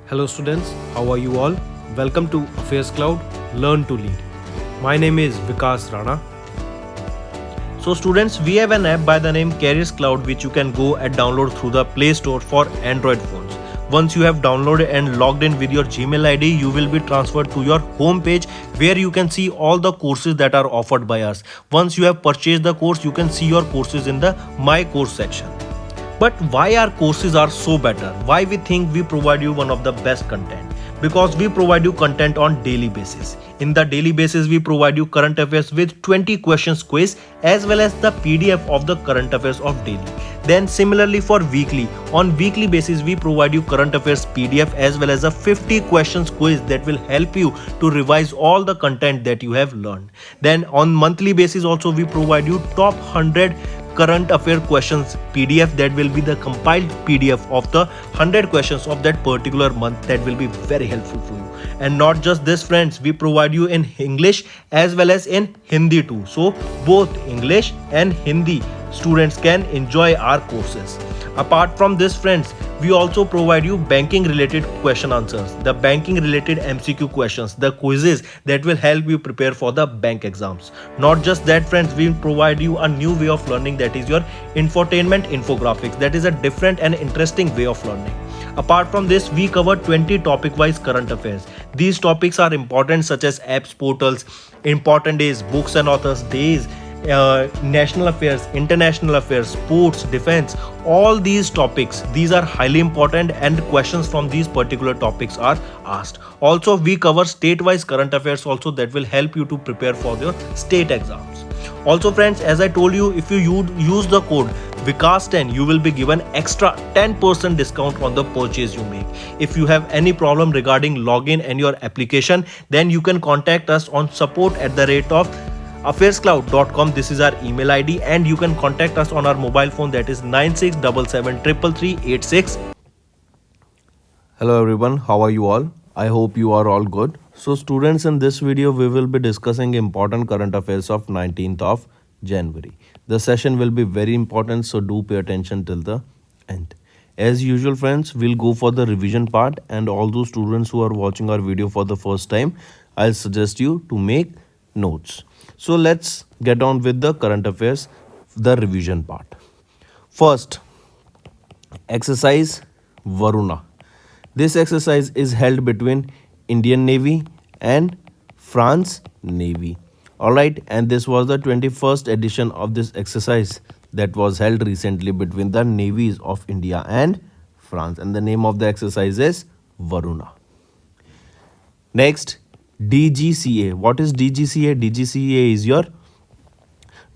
Hello students, how are you all? Welcome to Affairscloud, Learn to Lead. My name is Vikas Rana. So students, we have an app by the name Cloud which you can go and download through the Play Store for Android phones. Once you have downloaded and logged in with your Gmail ID, you will be transferred to your home page where you can see all the courses that are offered by us. Once you have purchased the course, you can see your courses in the My Course section. But why our courses are so better? Why we think we provide you one of the best content? Because we provide you content on daily basis. In the daily basis, we provide you current affairs with 20 questions quiz as well as the PDF of the current affairs of daily. Then similarly for weekly, on weekly basis we provide you current affairs PDF as well as a 50 questions quiz that will help you to revise all the content that you have learned. Then on monthly basis also we provide you top 100 current affair questions PDF that will be the compiled PDF of the 100 questions of that particular month that will be very helpful for you. And not just this friends, we provide you in English as well as in Hindi too. So both English and Hindi students can enjoy our courses. Apart from this friends, we also provide you banking related question answers, the banking related MCQ questions, the quizzes that will help you prepare for the bank exams. Not just that friends, we provide you a new way of learning, that is your infotainment infographics. That is a different and interesting way of learning. Apart from this, we cover 20 topic wise current affairs. These topics are important such as apps, portals, important days, books and authors days, national affairs, international affairs, sports, defense, all these topics, these are highly important and questions from these particular topics are asked. Also we cover state-wise current affairs also that will help you to prepare for your state exams. Also friends, as I told you, if you use the code Vikas10, you will be given extra 10% discount on the purchase you make. If you have any problem regarding login and your application, then you can contact us on support@of Affairscloud.com. This is our email ID and you can contact us on our mobile phone, that is 9677333386. Hello everyone, how are you all? I hope you are all good. So students, in this video we will be discussing important current affairs of 19th of January. The session will be very important, so do pay attention till the end. As usual friends, we'll go for the revision part, and all those students who are watching our video for the first time, I'll suggest you to make notes. So let's get on with the current affairs, the revision part. First, exercise Varuna. This exercise is held between Indian Navy and France Navy. Alright, and this was the 21st edition of this exercise that was held recently between the navies of India and France, and the name of the exercise is Varuna. Next, DGCA. What is DGCA? DGCA is your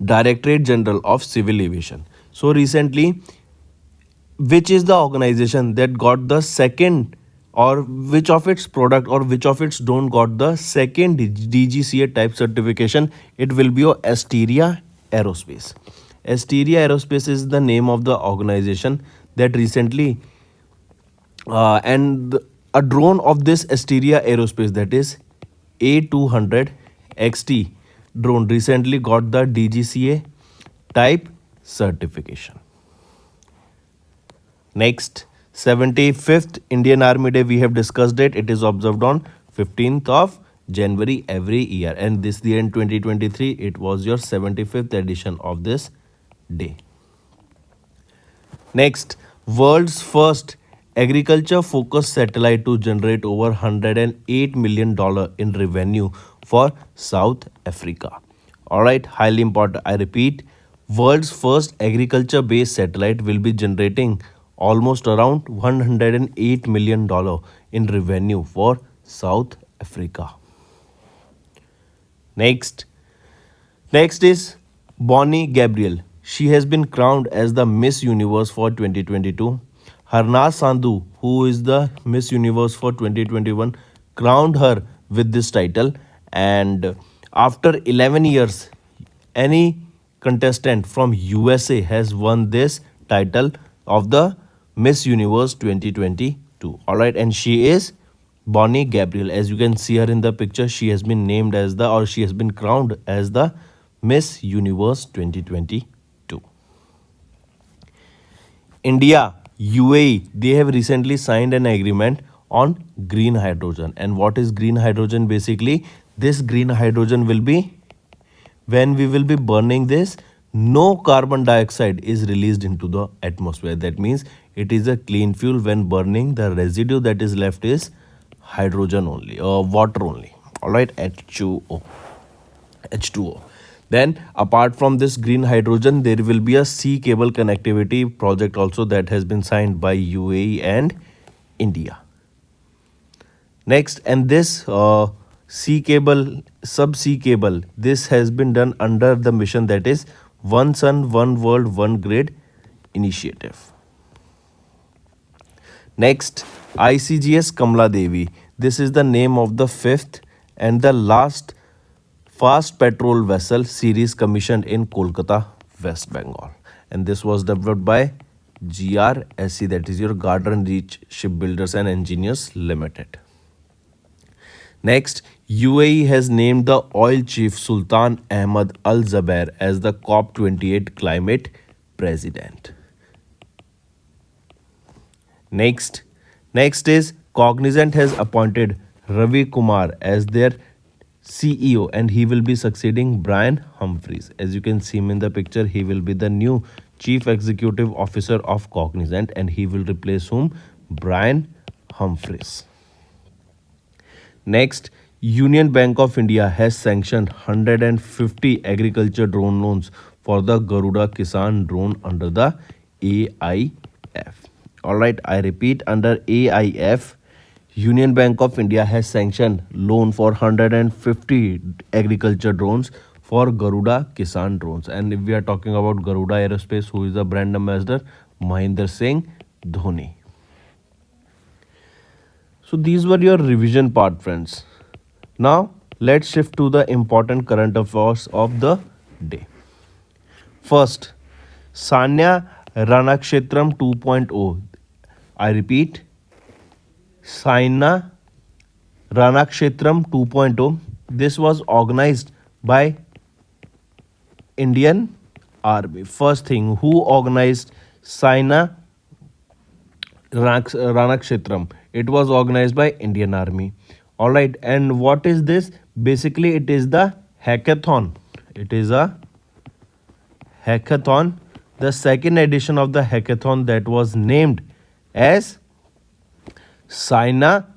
Directorate General of Civil Aviation. So recently, which is the organization that got the second, or which of its product or which of its don't got the second DGCA type certification? It will be your Asteria Aerospace. Asteria Aerospace is the name of the organization that recently and a drone of this Asteria Aerospace, that is A200 XT drone, recently got the DGCA type certification. Next, 75th Indian Army Day, we have discussed it. It is observed on 15th of January every year, and this year in 2023 it was your 75th edition of this day. Next, world's first agriculture focused satellite to generate over $108 million in revenue for South Africa. Alright, highly important. I repeat, world's first agriculture based satellite will be generating almost around $108 million in revenue for South Africa. Next is Bonnie Gabriel. She has been crowned as the Miss Universe for 2022. Harnaaz Sandhu, who is the Miss Universe for 2021, crowned her with this title, and after 11 years, any contestant from USA has won this title of the Miss Universe 2022. Alright, and she is Bonnie Gabriel. As you can see her in the picture, she has been named as the, or she has been crowned as the Miss Universe 2022. India, UAE, they have recently signed an agreement on green hydrogen. And what is green hydrogen? Basically, this green hydrogen will be, when we will be burning this, no carbon dioxide is released into the atmosphere. That means it is a clean fuel. When burning, the residue that is left is hydrogen only, or water only. All right, H2O. Then apart from this green hydrogen, there will be a sea cable connectivity project also that has been signed by UAE and India. Next, and this sea cable, sub-sea cable, this has been done under the mission that is One Sun, One World, One Grid initiative. Next, ICGS Kamala Devi. This is the name of the fifth and the last fast petrol vessel series commissioned in Kolkata, West Bengal. And this was developed by GRSE, that is your Garden Reach Shipbuilders and Engineers Limited. Next, UAE has named the oil chief Sultan Ahmad Al Zaber as the COP28 climate president. Next is Cognizant has appointed Ravi Kumar as their CEO, and he will be succeeding Brian Humphries. As you can see him in the picture, he will be the new Chief Executive Officer of Cognizant, and he will replace whom? Brian Humphries. Next, Union Bank of India has sanctioned 150 agriculture drone loans for the Garuda Kisan drone under the AIF. Alright, I repeat, under AIF, Union Bank of India has sanctioned loan for 150 agriculture drones for Garuda Kisan drones. And if we are talking about Garuda Aerospace, who is the brand ambassador? Mahendra Singh Dhoni. So these were your revision part, friends. Now let's shift to the important current affairs of the day. First, Sina Ranakshatram 2.0. I repeat, Sina Ranakshatram 2.0. This was organized by Indian Army. First thing, who organized Sina Ranakshatram? It was organized by Indian Army. Alright, and what is this? Basically, it is the hackathon. It is a hackathon. The second edition of the hackathon that was named as Sina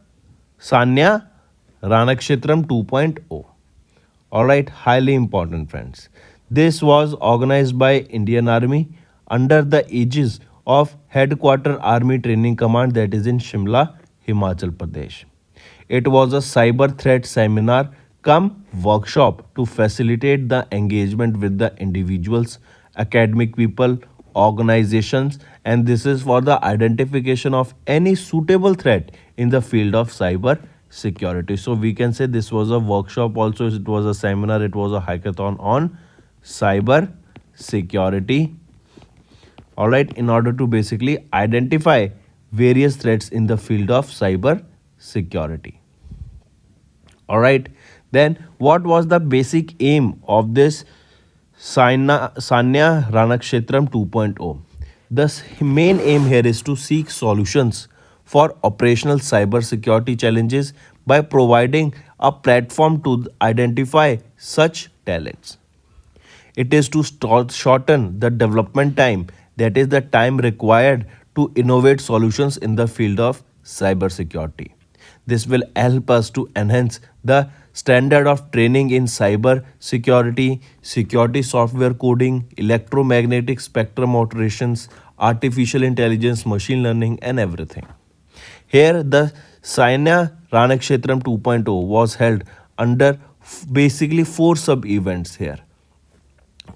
Ranakshatram 2.0. Alright, highly important, friends. This was organized by Indian Army under the aegis of Headquarter Army Training Command, that is in Shimla, Himachal Pradesh. It was a cyber threat seminar come workshop to facilitate the engagement with the individuals, academic people, organizations, and this is for the identification of any suitable threat in the field of cyber security. So we can say this was a workshop also, it was a seminar, it was a hackathon on cyber security. Alright, in order to basically identify various threats in the field of cyber security. Alright, then what was the basic aim of this Sina Ranakshatram 2.0? The main aim here is to seek solutions for operational cyber security challenges by providing a platform to identify such talents. It is to shorten the development time, that is the time required to innovate solutions in the field of cybersecurity. This will help us to enhance the standard of training in cyber security, security software coding, electromagnetic spectrum operations, artificial intelligence, machine learning, and everything. Here, the Sina Ranakshatram 2.0 was held under basically 4 sub-events here.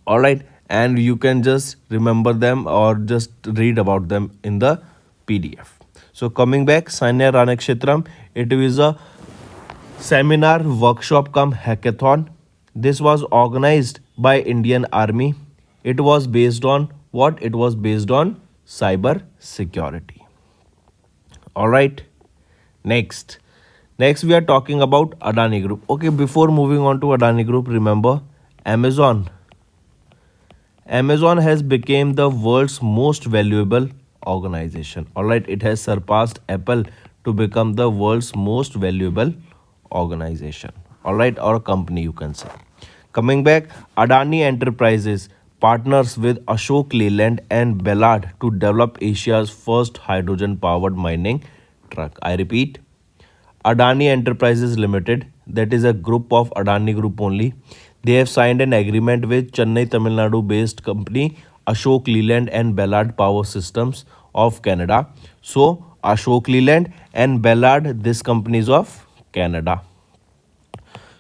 Alright, and you can just remember them or just read about them in the PDF. So coming back, Sina Ranakshatram, it is a seminar, workshop cum hackathon. This was organized by Indian Army. It was based on what? It was based on cyber security. Alright, next we are talking about Adani Group. Okay, before moving on to Adani Group, remember Amazon has become the world's most valuable organization. Alright, it has surpassed Apple to become the world's most valuable organization. All right, or a company, you can say. Coming back, Adani Enterprises partners with Ashok Leyland and Ballard to develop Asia's first hydrogen powered mining truck. I repeat, Adani Enterprises Limited, that is a group of Adani Group only. They have signed an agreement with Chennai, Tamil Nadu based company Ashok Leyland and Ballard Power Systems of Canada. So, Ashok Leyland and Ballard, this companies of Canada.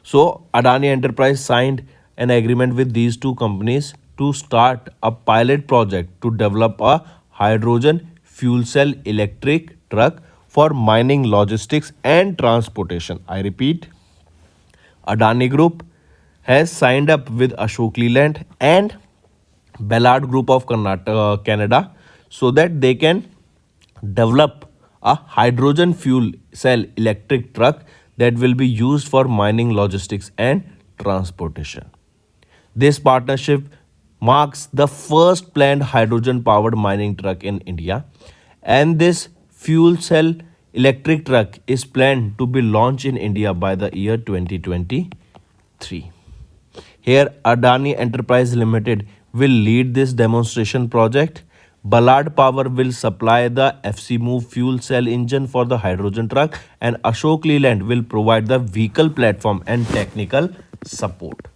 So, Adani Enterprise signed an agreement with these two companies to start a pilot project to develop a hydrogen fuel cell electric truck for mining, logistics, and transportation. I repeat, Adani Group has signed up with Ashok Leyland and Ballard Group of Canada so that they can develop a hydrogen fuel cell electric truck that will be used for mining, logistics, and transportation. This partnership marks the first planned hydrogen powered mining truck in India, and this fuel cell electric truck is planned to be launched in India by the year 2023. Here, Adani Enterprise Limited will lead this demonstration project. Ballard Power will supply the FC Move fuel cell engine for the hydrogen truck, and Ashok Leyland will provide the vehicle platform and technical support.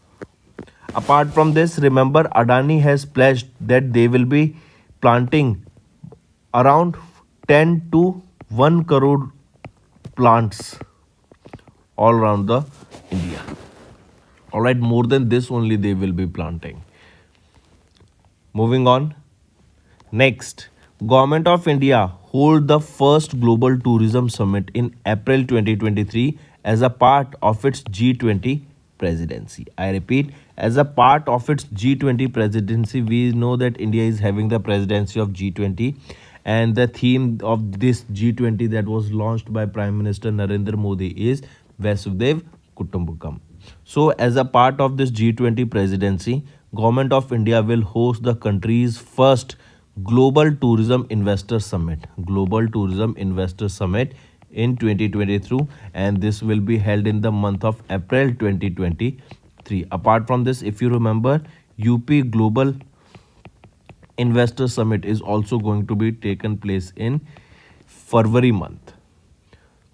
Apart from this, remember Adani has pledged that they will be planting around 10 to 1 crore plants all around the India. All right, more than this only they will be planting. Moving on. Next, Government of India hold the first Global Tourism Summit in April 2023 as a part of its G20 presidency. I repeat, as a part of its G20 presidency, we know that India is having the presidency of G20, and the theme of this G20 that was launched by Prime Minister Narendra Modi is Vasudev Kutumbakam. So, as a part of this G20 presidency, Government of India will host the country's first Global Tourism Investor Summit. Global Tourism Investor Summit in 2023, and this will be held in the month of April 2023. Apart from this, if you remember, UP Global Investor Summit is also going to be taken place in February month.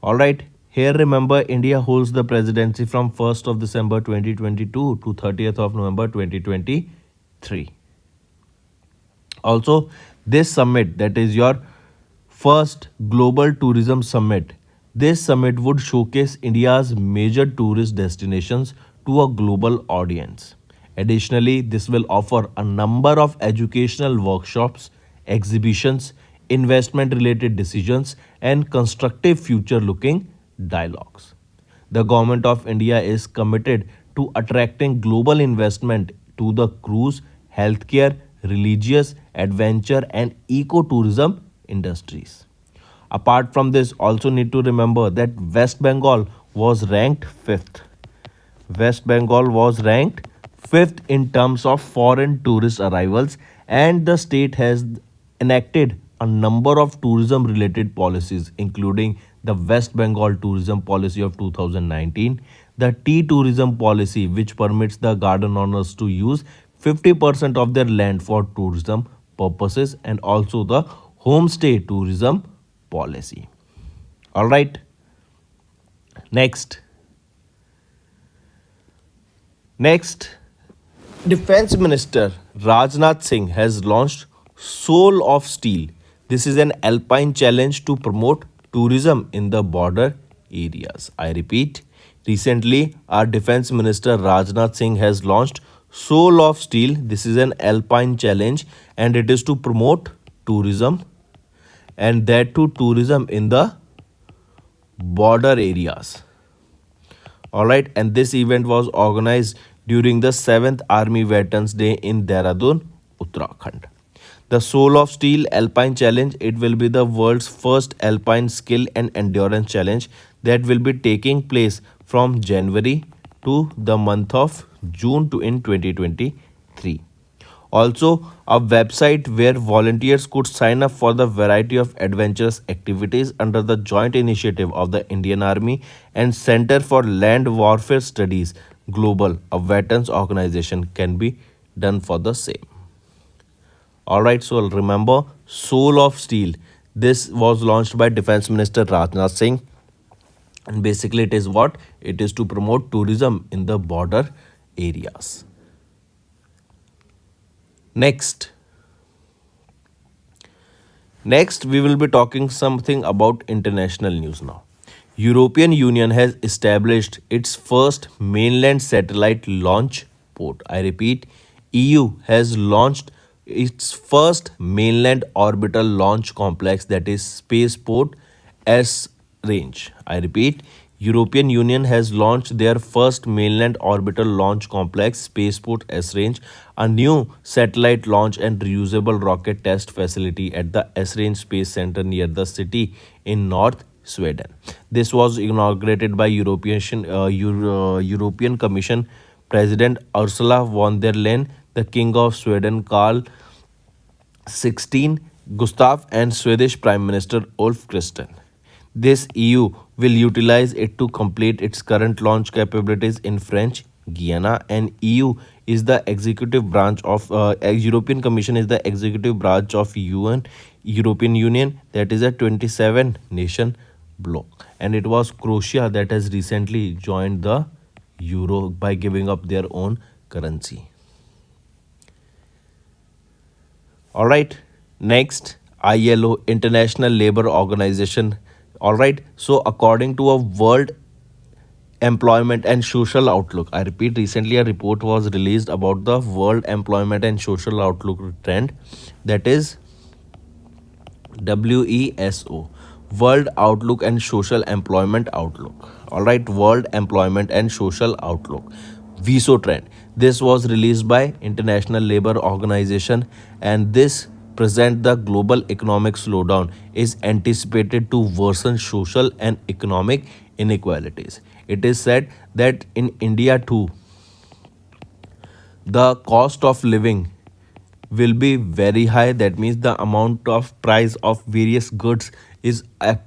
All right. Here, remember, India holds the presidency from 1st of December 2022 to 30th of November 2023. Also, this summit, that is your first Global Tourism Summit, this summit would showcase India's major tourist destinations to a global audience. Additionally, this will offer a number of educational workshops, exhibitions, investment related decisions, and constructive future looking dialogues. The Government of India is committed to attracting global investment to the cruise, healthcare, religious, adventure, and ecotourism industries. Apart from this, also need to remember that West Bengal was ranked 5th. West Bengal was ranked 5th in terms of foreign tourist arrivals, and the state has enacted a number of tourism related policies, including the West Bengal Tourism Policy of 2019, the Tea Tourism Policy, which permits the garden owners to use 50% of their land for tourism purposes, and also the Homestay Tourism Policy. All right. Next, Defense Minister Rajnath Singh has launched Soul of Steel. This is an alpine challenge to promote tourism in the border areas. I repeat, recently our Defense Minister Rajnath Singh has launched Soul of Steel. This is an alpine challenge, and it is to promote tourism, and that too tourism in the border areas. All right, and this event was organized during the 7th Army Veterans Day in Dehradun, Uttarakhand. The Soul of Steel Alpine Challenge, it will be the world's first alpine skill and endurance challenge that will be taking place from January to the month of June to in 2023. Also, a website where volunteers could sign up for the variety of adventurous activities under the joint initiative of the Indian Army and Center for Land Warfare Studies Global, a veterans organization, can be done for the same. All right, so remember Soul of Steel. This was launched by Defense Minister Rajnath Singh, and basically it is what? It is to promote tourism in the border areas. Next, Next, we will be talking something about international news now. European Union has established its first mainland satellite launch port. I repeat, EU has launched its first mainland orbital launch complex, that is spaceport S range. I repeat, European Union has launched their first mainland orbital launch complex spaceport S range, a new satellite launch and reusable rocket test facility at the S range space center near the city in North Sweden. This was inaugurated by European Commission President Ursula von der Leyen, the King of Sweden Carl 16 Gustav, and Swedish Prime Minister Ulf Kristersson. This EU will utilize it to complete its current launch capabilities in French Guiana, and EU is the executive branch of European Commission is the executive branch of European Union, that is a 27 nation bloc, and it was Croatia that has recently joined the euro by giving up their own currency. All right, next, ILO, International Labour Organization. All right, so according to a World Employment and Social Outlook, I repeat, recently a report was released about the World Employment and Social Outlook trend, that is WESO, World Outlook and Social Employment Outlook. All right, World Employment and Social Outlook, WESO trend. This was released by International Labour Organization, and this present the global economic slowdown is anticipated to worsen social and economic inequalities. It is said that in India too, the cost of living will be very high. That means the amount of price of various goods is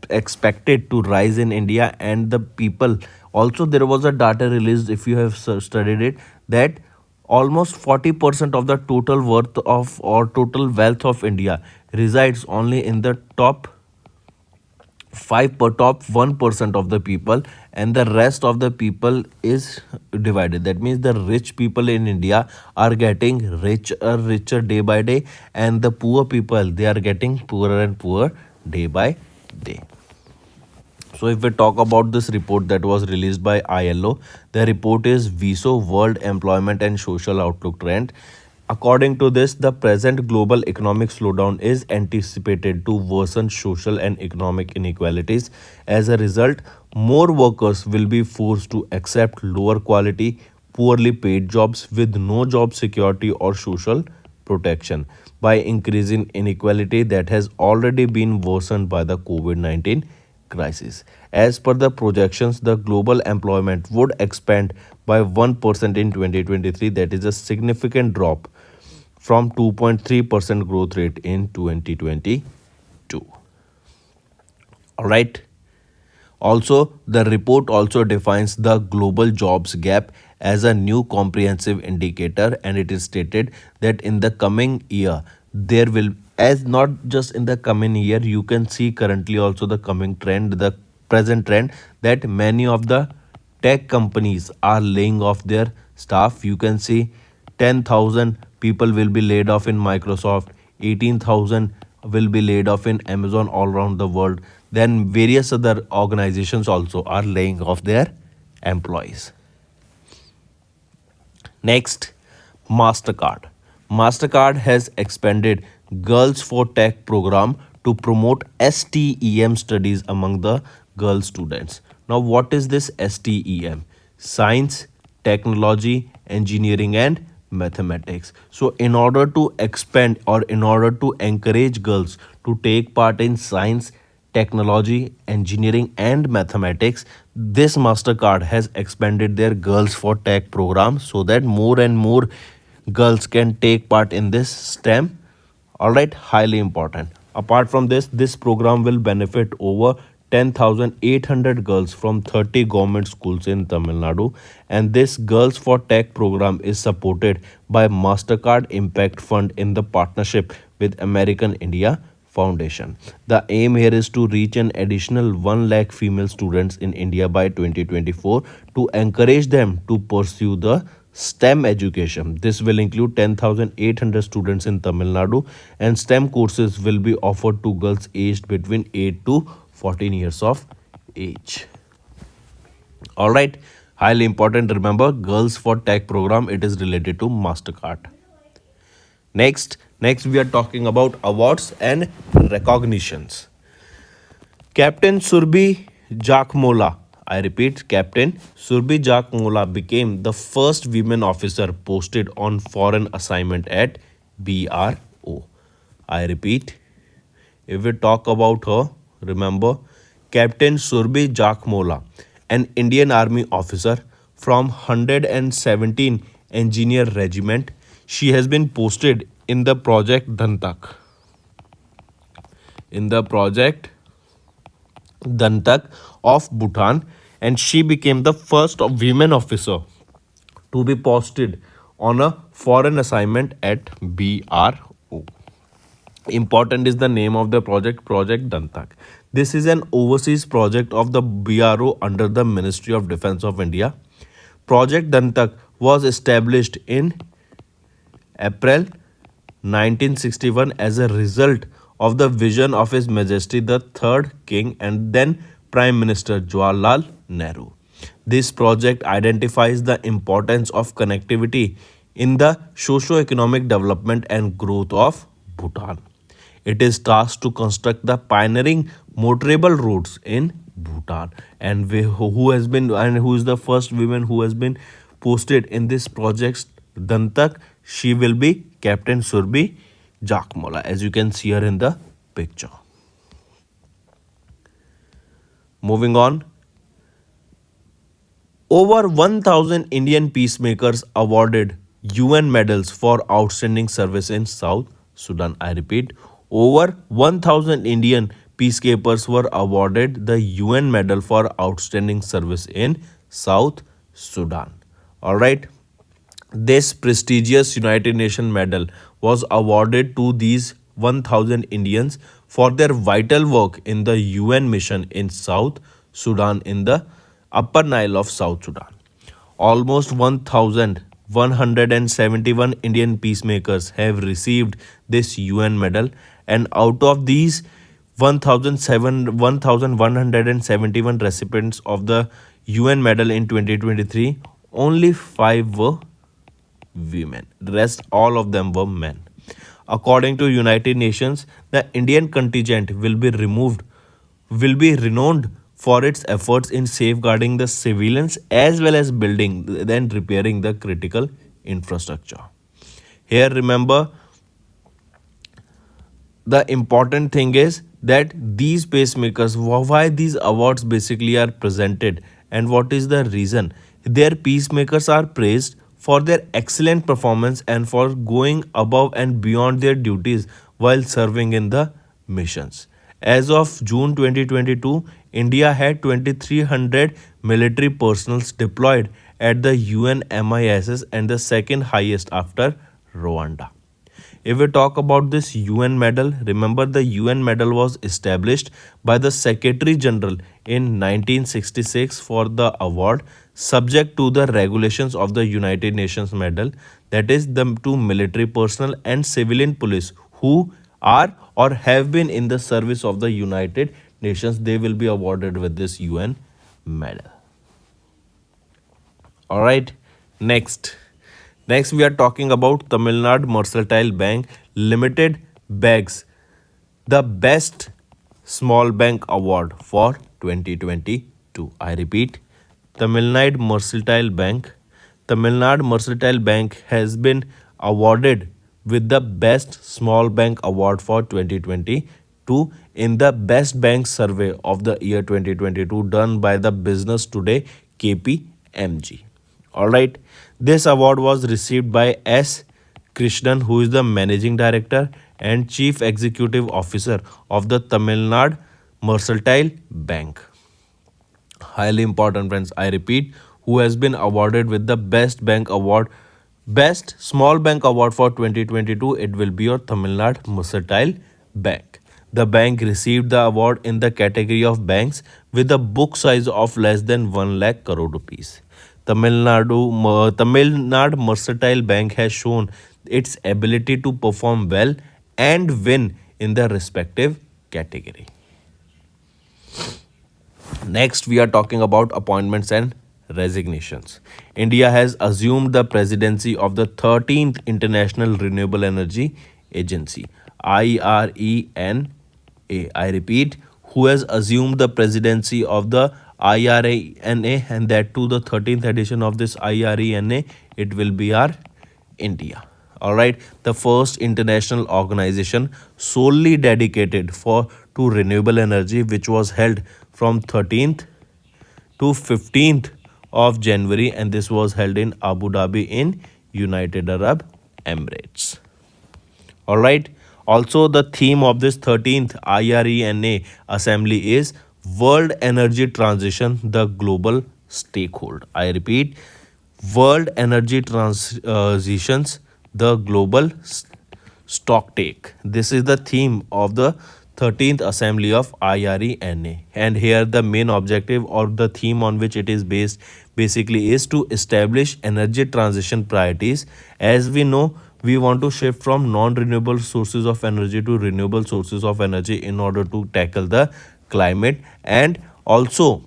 expected to rise in India, and the people also, there was a data released, if you have studied it, that almost 40% of the total worth of or total wealth of India resides only in the top 1% of the people, and the rest of the people is divided. That means the rich people in India are getting richer day by day, and the poor people, they are getting poorer and poorer day by day. So if we talk about this report that was released by ILO, the report is WESO, World Employment and Social Outlook Trend. According to this, the present global economic slowdown is anticipated to worsen social and economic inequalities. As a result, more workers will be forced to accept lower quality, poorly paid jobs with no job security or social protection, by increasing inequality that has already been worsened by the COVID-19 crisis. As per the projections, the global employment would expand by 1% in 2023, that is a significant drop from 2.3% growth rate in 2022. All right. Also, the report also defines the global jobs gap as a new comprehensive indicator, and it is stated that in the coming year, there will, as not just in the coming year, you can see currently also the coming trend, the present trend, that many of the tech companies are laying off their staff. You can see 10,000 people will be laid off in Microsoft, 18,000 will be laid off in Amazon all around the world. Then various other organizations also are laying off their employees. Next, MasterCard. MasterCard has expanded Girls for Tech program to promote STEM studies among the girl students. Now, what is this STEM? Science, technology, engineering, and mathematics. So in order to expand or in order to encourage girls to take part in science, technology, engineering, and mathematics, this MasterCard has expanded their Girls for Tech program, so that more and more girls can take part in this STEM. All right, highly important. Apart from this program will benefit over 10,800 girls from 30 government schools in Tamil Nadu. And this Girls for Tech program is supported by MasterCard Impact Fund in the partnership with American India Foundation. The aim here is to reach an additional 1 lakh female students in India by 2024 to encourage them to pursue the STEM education. This will include 10,800 students in Tamil Nadu, and STEM courses will be offered to girls aged between 8 to 14 years of age. All right, highly important. Remember, Girls for Tech program, it is related to MasterCard. Next we are talking about awards and recognitions. Captain Surbi Jakmola, I repeat, Captain Surbi Jakmola became the first women officer posted on foreign assignment at BRO. I repeat, if we talk about her, remember, Captain Surbi Jakmola, an Indian Army officer from 117 Engineer Regiment. She has been posted in the project Dantak. In the project Dantak of Bhutan, and she became the first women officer to be posted on a foreign assignment at BRO. Important is the name of the project, Project Dantak. This is an overseas project of the BRO under the Ministry of Defence of India. Project Dantak was established in April 1961 as a result of the vision of His Majesty the Third King and then Prime Minister Jawaharlal Nehru. This project identifies the importance of connectivity in the socio-economic development and growth of Bhutan. It is tasked to construct the pioneering motorable roads in Bhutan. And who is the first woman who has been posted in this project Dantak? She will be Captain Surbi Jakmola, as you can see her in the picture. Moving on. Over 1,000 Indian peacemakers awarded UN medals for outstanding service in South Sudan. I repeat, over 1,000 Indian peacekeepers were awarded the UN medal for outstanding service in South Sudan. All right. This prestigious United Nations medal was awarded to these 1,000 Indians for their vital work in the UN mission in South Sudan in the Upper Nile of South Sudan. Almost 1,171 Indian peacemakers have received this UN medal, and out of these 1,171 recipients of the UN medal in 2023, only 5 were women. The rest, all of them were men. According to United Nations, the Indian contingent will be renowned for its efforts in safeguarding the civilians as well as building and repairing the critical infrastructure. Here, remember, the important thing is that these pacemakers, why these awards basically are presented and what is the reason. Their peacemakers are praised for their excellent performance and for going above and beyond their duties while serving in the missions. As of June 2022, India had 2,300 military personnel deployed at the UN MISs, and the second highest after Rwanda. If we talk about this UN medal, remember the UN medal was established by the Secretary General in 1966 for the award, subject to the regulations of the United Nations medal, that is the to military personnel and civilian police who are or have been in the service of the United Nations. They will be awarded with this UN medal. All right, next we are talking about Tamil Nadu Mercantile Bank Limited bags the best small bank award for 2022. I repeat, Tamil Nadu Mercantile Bank has been awarded with the best small bank award for 2022 in the best bank survey of the year 2022 done by the Business Today KPMG. All right, this award was received by S. Krishnan, who is the Managing Director and Chief Executive Officer of the Tamil Nadu Mercantile Bank. Highly important, friends. I repeat, who has been awarded with the Best Bank Award, Best Small Bank Award for 2022. It will be your Tamil Nadu Mercantile Bank. The bank received the award in the category of banks with a book size of less than 1 lakh crore rupees. Tamil Nadu Mercantile Bank has shown its ability to perform well and win in the respective category. Next, we are talking about appointments and resignations. India has assumed the presidency of the 13th International Renewable Energy Agency, IRENA. I repeat, who has assumed the presidency of the IRENA, and that to the 13th edition of this IRENA, it will be our India. All right, the first international organization solely dedicated for to renewable energy, which was held from 13th to 15th of January, and this was held in Abu Dhabi in United Arab Emirates. All right. Also, the theme of this 13th IRENA assembly is World Energy Transition, the global stakeholder. I repeat, World Energy Transitions, the global stock take. This is the theme of the 13th assembly of IRENA, and here the main objective or the theme on which it is based basically is to establish energy transition priorities. As we know, we want to shift from non-renewable sources of energy to renewable sources of energy in order to tackle the climate, and also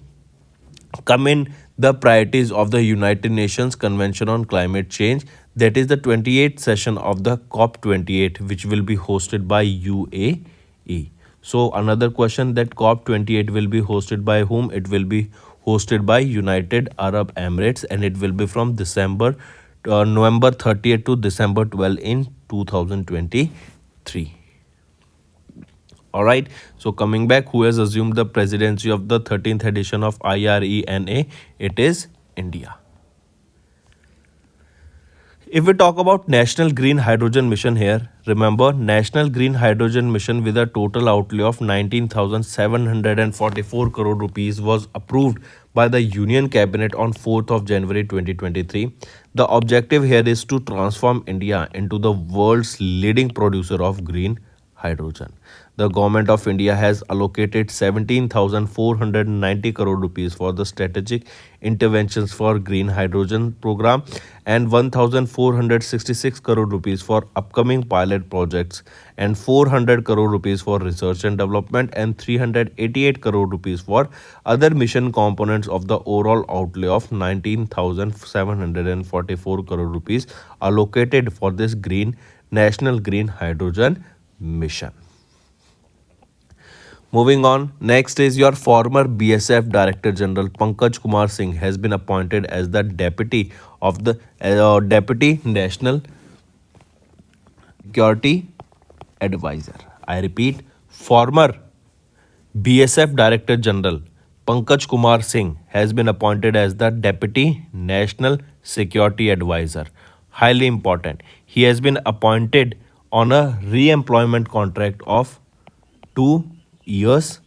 come in the priorities of the United Nations Convention on Climate Change, that is the 28th session of the COP28, which will be hosted by UAE. So another question, that COP28 will be hosted by whom? It will be hosted by United Arab Emirates, and it will be from November 30th to December 12 in 2023. All right. So coming back, who has assumed the presidency of the 13th edition of IRENA? It is India. If we talk about National Green Hydrogen Mission here, remember National Green Hydrogen Mission with a total outlay of 19,744 crore rupees was approved by the Union Cabinet on 4th of January 2023. The objective here is to transform India into the world's leading producer of green hydrogen. The government of India has allocated 17,490 crore rupees for the strategic interventions for green hydrogen program and 1,466 crore rupees for upcoming pilot projects and 400 crore rupees for research and development and 388 crore rupees for other mission components of the overall outlay of 19,744 crore rupees allocated for this National Green Hydrogen Mission. Moving on, next is your former BSF Director General Pankaj Kumar Singh has been appointed as the Deputy National Security Advisor. I repeat, former BSF Director General Pankaj Kumar Singh has been appointed as the Deputy National Security Advisor. Highly important. He has been appointed on a re-employment contract of 2 years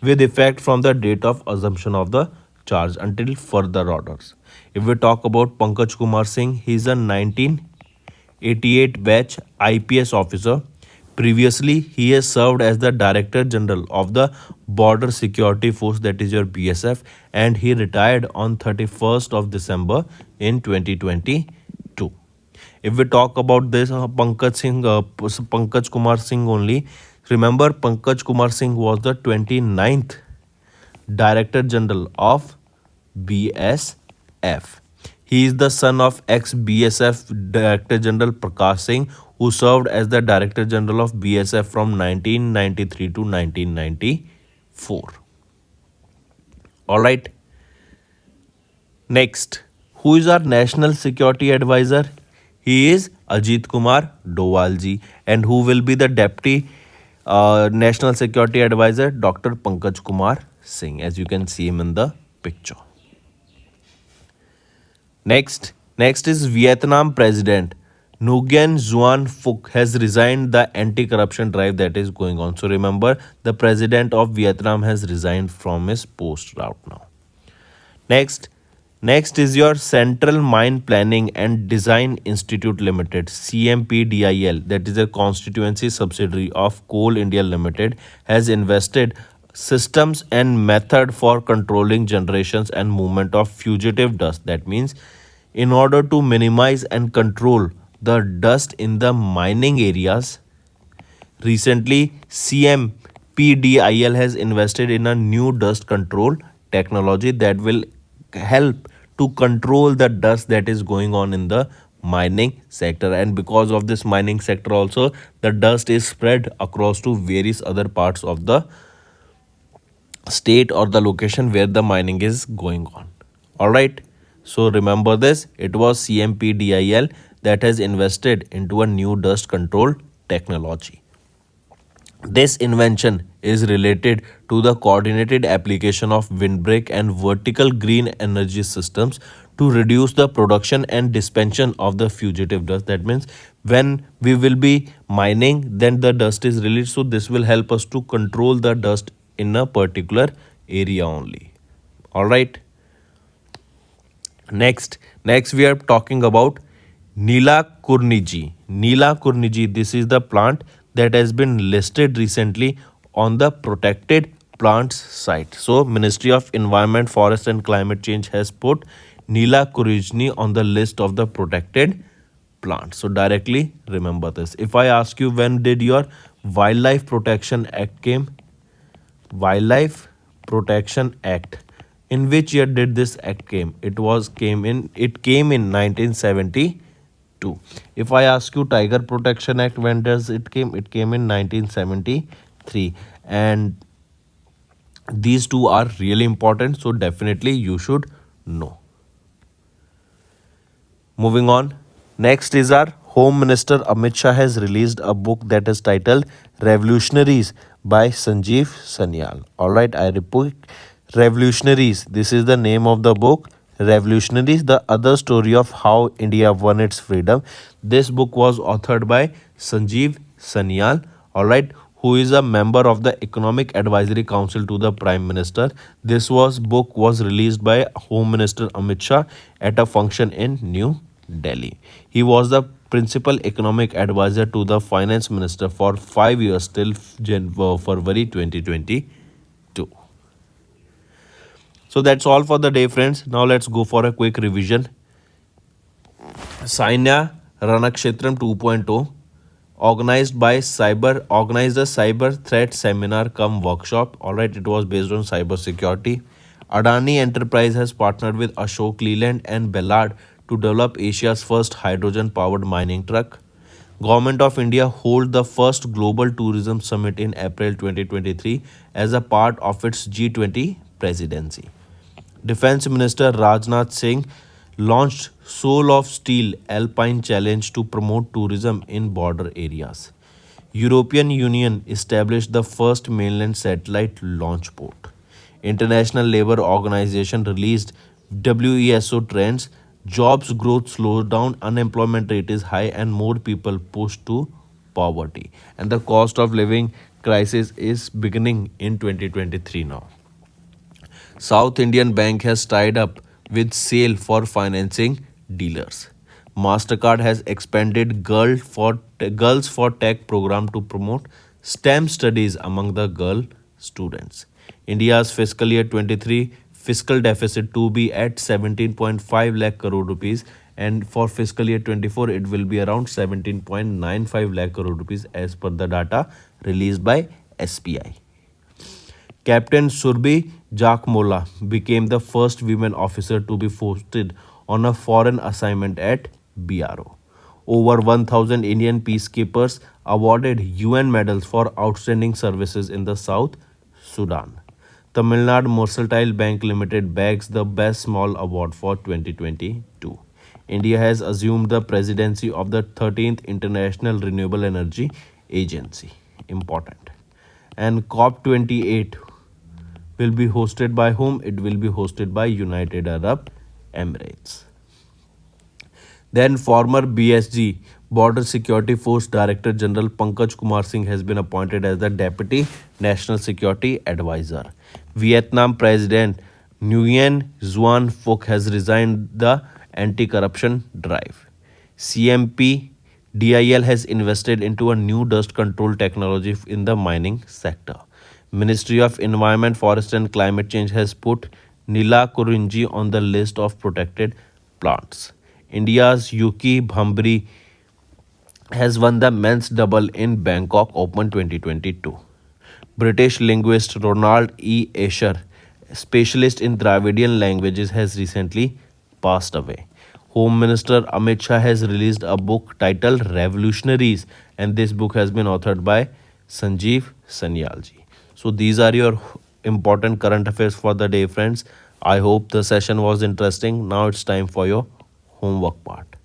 with effect from the date of assumption of the charge until further orders. If we talk about Pankaj Kumar Singh, he is a 1988 batch IPS officer. Previously, he has served as the Director General of the Border Security Force, that is your BSF, and he retired on 31st of December in 2022. If we talk about this Pankaj Kumar Singh only, remember Pankaj Kumar Singh was the 29th Director General of BSF. He is the son of ex-BSF Director General Prakash Singh, who served as the Director General of BSF from 1993 to 1994. All right. Next, who is our National Security Advisor? He is Ajit Kumar Dowalji. And who will be the Deputy National Security Advisor? Dr. Pankaj Kumar Singh, as you can see him in the picture. Next is Vietnam President Nguyen Xuan Phuc has resigned the anti-corruption drive that is going on. So remember, the president of Vietnam has resigned from his post right now. Next, next is your Central Mine Planning and Design Institute Limited, CMPdil, that is a constituency subsidiary of Coal India Limited, has invested systems and method for controlling generations and movement of fugitive dust. That means in order to minimize and control the dust in the mining areas, recently, CMPdil has invested in a new dust control technology that will help to control the dust that is going on in the mining sector. And because of this mining sector also, the dust is spread across to various other parts of the state or the location where the mining is going on. All right. So remember this, it was CMPdil that has invested into a new dust control technology. This invention is related to the coordinated application of windbreak and vertical green energy systems to reduce the production and dispensation of the fugitive dust. That means when we will be mining, then the dust is released. So this will help us to control the dust in a particular area only. All right. Next we are talking about Karniji. Karniji, this is the plant that has been listed recently on the protected plants site. So Ministry of Environment, Forest and Climate Change has put Karniji on the list of the protected plants. So directly remember this. If I ask you, when did your Wildlife Protection Act came? Wildlife Protection Act. In which year did this act came? It came in 1972. If I ask you Tiger Protection Act, when does it came? It came in 1973. And these two are really important, so definitely you should know. Moving on. Next is our Home Minister Amit Shah has released a book that is titled Revolutionaries by Sanjeev Sanyal. Alright, I repeat, Revolutionaries. This is the name of the book. Revolutionaries, the other story of how India won its freedom. This book was authored by Sanjeev Sanyal. Alright, who is a member of the Economic Advisory Council to the Prime Minister. This book was released by Home Minister Amit Shah at a function in New Delhi. He was the principal economic advisor to the finance minister for 5 years till February 2022. So that's all for the day, friends. Now let's go for a quick revision. Sina Ranakshatram 2.0 organized a cyber threat seminar cum workshop. Alright, it was based on cyber security. Adani Enterprise has partnered with Ashok Leyland and Ballard to develop Asia's first hydrogen-powered mining truck. Government of India hold the first global tourism summit in April 2023 as a part of its G20 presidency. Defense Minister Rajnath Singh launched Soul of Steel Alpine Challenge to promote tourism in border areas. European Union established the first mainland satellite launch port. International Labour Organization released WESO trends. Jobs growth slows down, unemployment rate is high, and more people pushed to poverty. And the cost of living crisis is beginning in 2023 now. South Indian Bank has tied up with SAIL for financing dealers. MasterCard has expanded Girls for Tech program to promote STEM studies among the girl students. India's fiscal year 23 fiscal deficit to be at 17.5 lakh crore rupees, and for fiscal year 24 it will be around 17.95 lakh crore rupees as per the data released by SPI. Captain Surbhi Jakmola became the first women officer to be posted on a foreign assignment at BRO. Over 1,000 Indian peacekeepers awarded UN medals for outstanding services in the South Sudan. Tamil Nadu Mercantile Bank Limited bags the Best Small Award for 2022. India has assumed the presidency of the 13th International Renewable Energy Agency. Important. And COP28 will be hosted by whom? It will be hosted by United Arab Emirates. Then former BSG Border Security Force Director General Pankaj Kumar Singh has been appointed as the Deputy National Security Advisor. Vietnam President Nguyen Xuan Phuc has resigned the anti-corruption drive. CMPdil has invested into a new dust control technology in the mining sector. Ministry of Environment, Forest and Climate Change has put Nila Karniji on the list of protected plants. India's Yuki Bhambri has won the men's double in Bangkok Open 2022. British linguist Ronald E. Asher, specialist in Dravidian languages, has recently passed away. Home Minister Amit Shah has released a book titled Revolutionaries, and this book has been authored by Sanjeev Sanyalji. So these are your important current affairs for the day, friends. I hope the session was interesting. Now it's time for your homework part.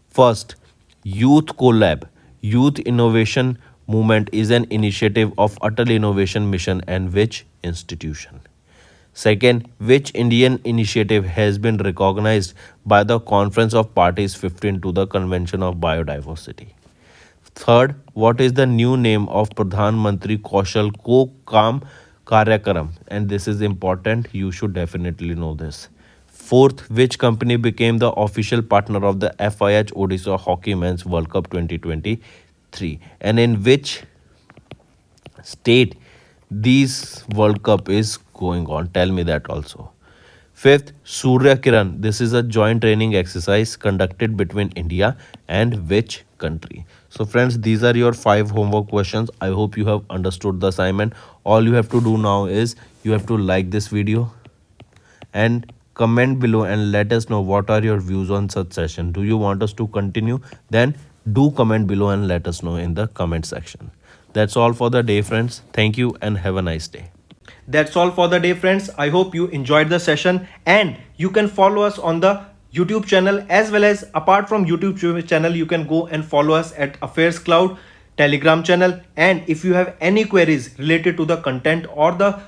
First, Youth Collab. Youth Innovation Movement is an initiative of Atal Innovation Mission and which institution? Second, which Indian initiative has been recognized by the Conference of Parties 15 to the Convention of Biodiversity? Third, what is the new name of Pradhan Mantri Kaushal Kam Karyakram? And this is important, you should definitely know this. Fourth, which company became the official partner of the FIH Odisha Hockey Men's World Cup 2023? And in which state this World Cup is going on? Tell me that also. Fifth, Surya Kiran. This is a joint training exercise conducted between India and which country? So friends, these are your 5 homework questions. I hope you have understood the assignment. All you have to do now is you have to like this video and comment below and let us know what are your views on such session. Do you want us to continue? Then do comment below and let us know in the comment section. That's all for the day, friends. Thank you and have a nice day. That's all for the day, friends. I hope you enjoyed the session, and you can follow us on the YouTube channel, as well as apart from YouTube channel, you can go and follow us at Affairscloud Telegram channel. And if you have any queries related to the content or the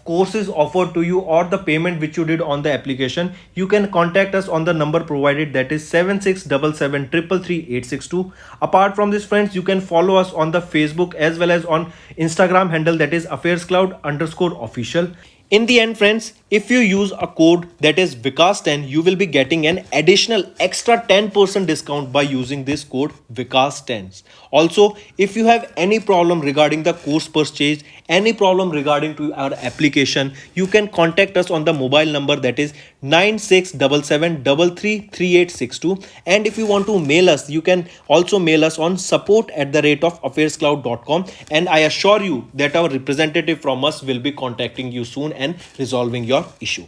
courses offered to you or the payment which you did on the application, you can contact us on the number provided, that is 7677333862. Apart from this, friends, you can follow us on the Facebook as well as on Instagram handle, that is Affairscloud_official. In the end, friends, if you use a code that is Vikas10, you will be getting an additional extra 10% discount by using this code Vikas10. Also, if you have any problem regarding the course purchase, any problem regarding to our application, you can contact us on the mobile number, that is 9677333862. And if you want to mail us, you can also mail us on support@affairscloud.com, and I assure you that our representative from us will be contacting you soon and resolving your issue.